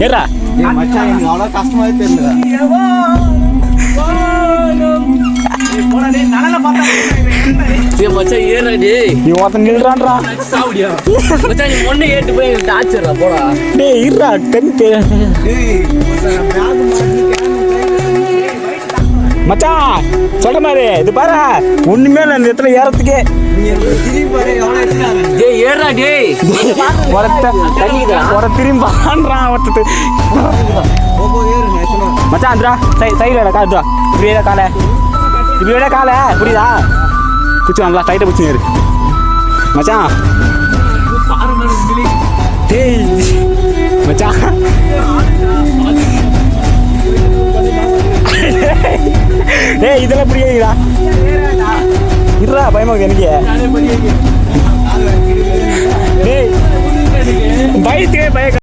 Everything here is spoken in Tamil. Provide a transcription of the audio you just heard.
ஏறா மச்சான் எனக்கு அவ்வளோ கஷ்டமாவே தெரியல. மச்சான் ஏறா டேய். நீ ஒருத்தன் நில்றான்றா. சாவுடியா மச்சான் நீ ஒண்ணு ஏட்டு போய் டார்ச்சர்டா போடா. டேய் இருடா டென்ட். மச்சான் சொல்ற மாதிரி இது பாரு ஒண்ணுமே இல்லை இந்த இடத்துல ஏறத்துக்கே. டேய் ஏறா டேய். ஒரு திரும்பி பான்றான் ஒருத்தது. மச்சான் அந்தா சைடுல காதுடா. இப்படியே காலை இப்படியோட காலை புரியுதா? பிடிச்சி நல்லா டைட்டை பிடிச்சி ஏறு மச்சான். டேய் மச்சான் ஏய் இதெல்லாம் புரியுதா? இருடா பயமாக எனக்கு. டேய் பயத்துக்கே பய